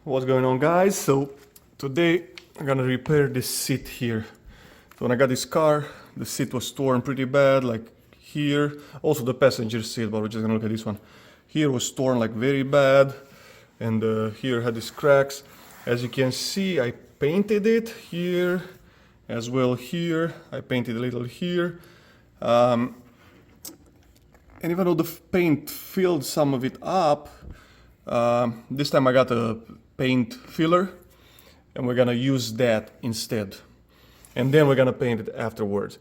What's going on, guys? So today I'm gonna repair this seat here. So when I got this car, the seat was torn pretty bad, like here. Also the passenger seat, but we're just gonna look at this one. Here was torn like very bad, and here had these cracks. As you can see, I painted it here as well here. I painted a little here. And even though the paint filled some of it up, this time I got a paint filler, and we're gonna use that instead. And then we're gonna paint it afterwards.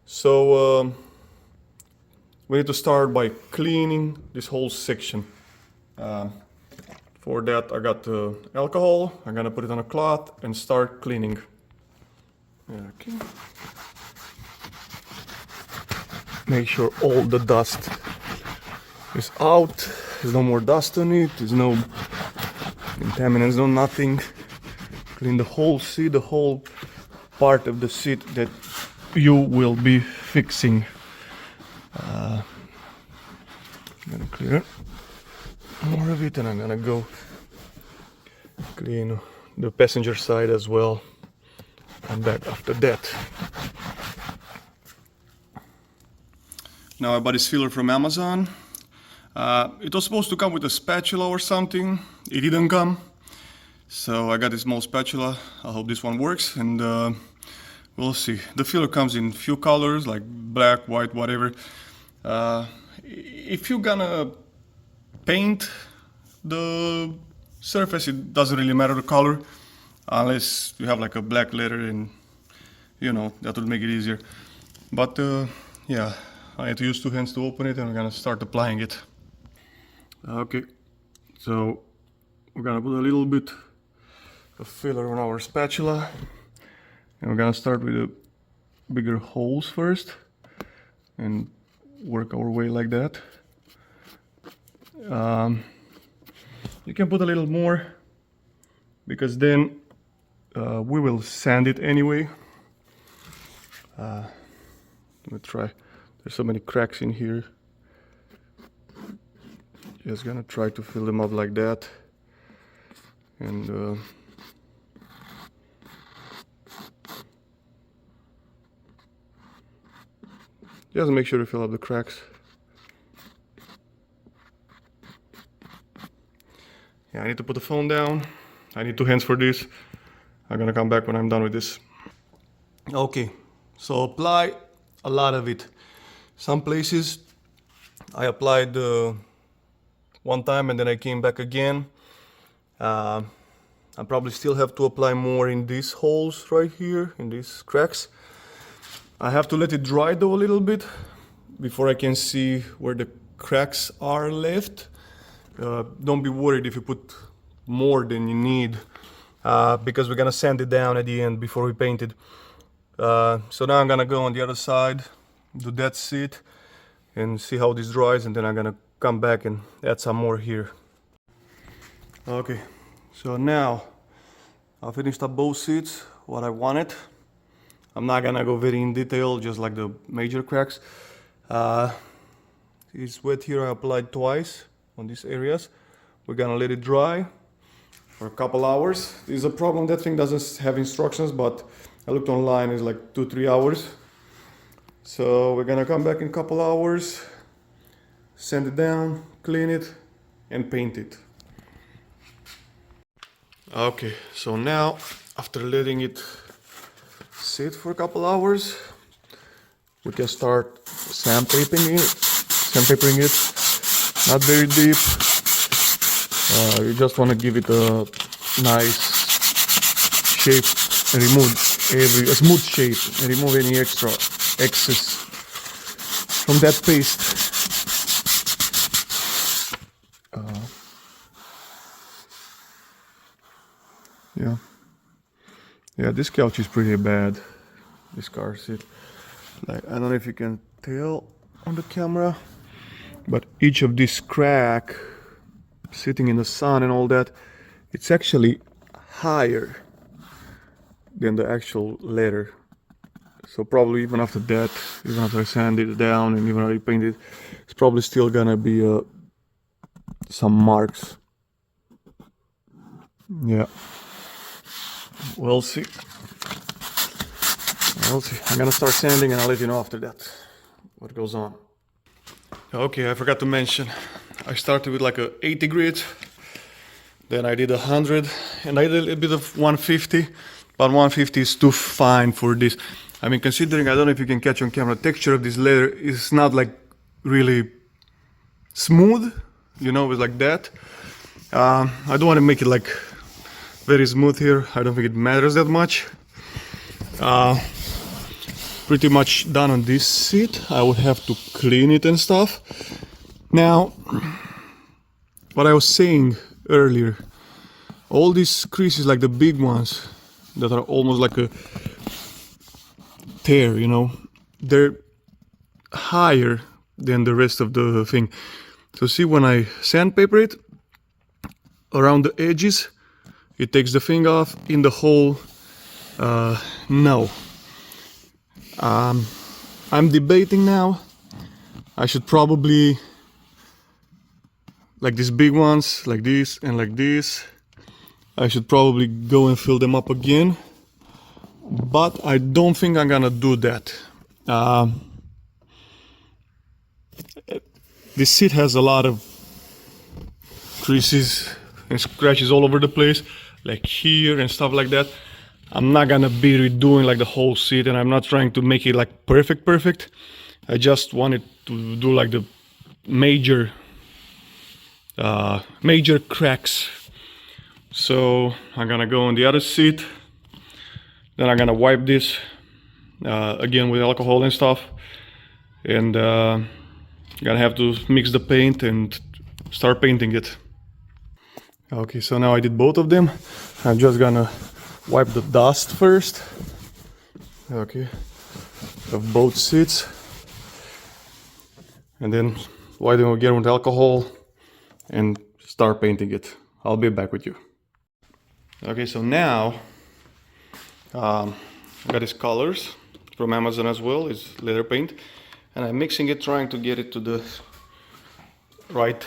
So we need to start by cleaning this whole section. For that I got alcohol. I'm gonna put it on a cloth and start cleaning. Okay. Make sure all the dust is out. There's no more dust on it. There's no contaminants, no nothing. Clean the whole seat, the whole part of the seat that you will be fixing. I'm gonna clear more of it, and I'm gonna go clean the passenger side as well. I'm back after that. Now I bought this filler from Amazon. It was supposed to come with a spatula or something. It didn't come. So I got this small spatula. I hope this one works, and we'll see. The filler comes in few colors, like black, white, whatever. If you're gonna paint the surface, it doesn't really matter the color, unless you have like a black letter, and you know, that would make it easier. But yeah, I had to use two hands to open it, and I'm gonna start applying it. Okay, so we're gonna put a little bit of filler on our spatula, and we're gonna start with the bigger holes first and work our way like that. You can put a little more, because then we will sand it anyway. Let me try. There's so many cracks in here. Just gonna try to fill them up like that, and just make sure to fill up the cracks. Yeah, I need to put the phone down. I need two hands for this. I'm gonna come back when I'm done with this. Okay, so apply a lot of it. Some places I applied one time and then I came back again. I probably still have to apply more in these holes right here, in these cracks. I have to let it dry though a little bit before I can see where the cracks are left. Don't be worried if you put more than you need, because we're gonna sand it down at the end before we paint it. So now I'm gonna go on the other side, do that seat, and see how this dries, and then I'm gonna come back and add some more here. Okay, so now I finished up both seats, what I wanted. I'm not gonna go very in detail, just like the major cracks. It's wet here, I applied twice on these areas. We're gonna let it dry for a couple hours. This is a problem, that thing doesn't have instructions, but I looked online, it's like 2-3 hours. So we're gonna come back in a couple hours, sand it down, clean it, and paint it. Okay, so now after letting it sit for a couple hours, we can start sandpapering it. Not very deep. You just want to give it a nice shape and remove a smooth shape and remove any extra excess from that paste. Yeah, this couch is pretty bad, this car seat. Like, I don't know if you can tell on the camera, but each of this crack sitting in the sun and all that, it's actually higher than the actual leather. So probably even after that, even after I sand it down and even after I paint it, it's probably still gonna be some marks. Yeah. We'll see. We'll see. I'm gonna start sanding and I'll let you know after that what goes on. Okay, I forgot to mention, I started with like a 80 grit, then I did 100, and I did a bit of 150, but 150 is too fine for this. I mean, considering, I don't know if you can catch on camera, texture of this leather is not like really smooth, you know, it's like that. I don't want to make it like very smooth here. I don't think it matters that much. Pretty much done on this seat. I would have to clean it and stuff. Now, what I was saying earlier, all these creases, like the big ones that are almost like a tear, you know, they're higher than the rest of the thing. So see, when I sandpaper it around the edges, it takes the thing off. In the hole, no. I'm debating now. I should probably, like these big ones, like this and like this, I should probably go and fill them up again. But I don't think I'm gonna do that. This seat has a lot of creases and scratches all over the place, like here and stuff like that. I'm not gonna be redoing like the whole seat, and I'm not trying to make it like perfect. I just wanted to do like the major cracks. So I'm gonna go on the other seat, then I'm gonna wipe this again with alcohol and stuff, and gonna have to mix the paint and start painting it. Okay, so now I did both of them. I'm just gonna wipe the dust first. Okay, of both seats, and then wipe them again with alcohol and start painting it. I'll be back with you. Okay, so now I got these colors from Amazon as well. It's leather paint, and I'm mixing it, trying to get it to the right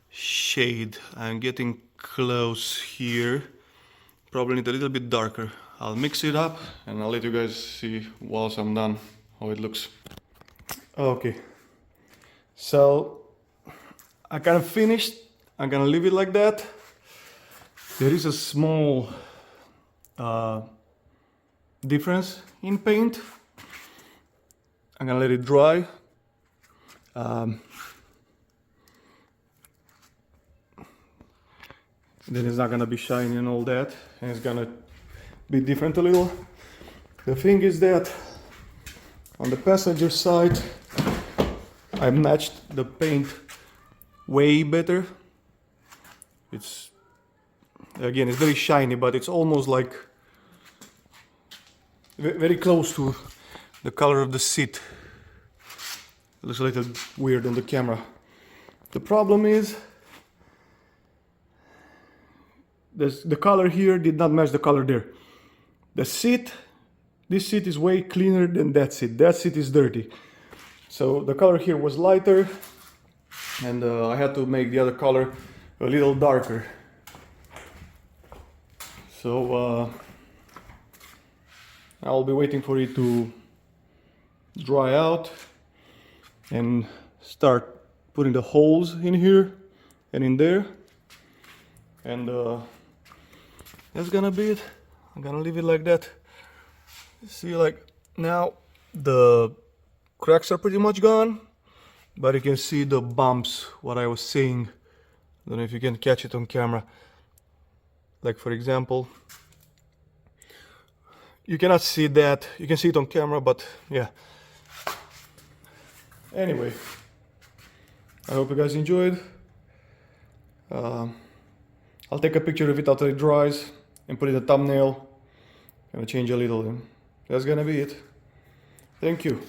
shade. I'm getting close here. Probably need a little bit darker. I'll mix it up and I'll let you guys see once I'm done how it looks. Okay, so I kind of finished. I'm gonna leave it like that. There is a small difference in paint. I'm gonna let it dry. Then it's not gonna be shiny and all that, and it's gonna be different a little. The thing is that on the passenger side, I matched the paint way better. It's, again, it's very shiny, but it's almost like very close to the color of the seat. It looks a little weird on the camera. The problem is the color here did not match the color there. The seat, this seat is way cleaner than that seat. That seat is dirty. So the color here was lighter, and I had to make the other color a little darker. So I'll be waiting for it to dry out and start putting the holes in here and in there, and that's gonna be it. I'm gonna leave it like that. See, like now the cracks are pretty much gone, but you can see the bumps, what I was saying. I don't know if you can catch it on camera. Like, for example, you cannot see that. You can see it on camera, but yeah. Anyway, I hope you guys enjoyed. I'll take a picture of it after it dries and put it in a thumbnail. Gonna change a little, and that's gonna be it. Thank you.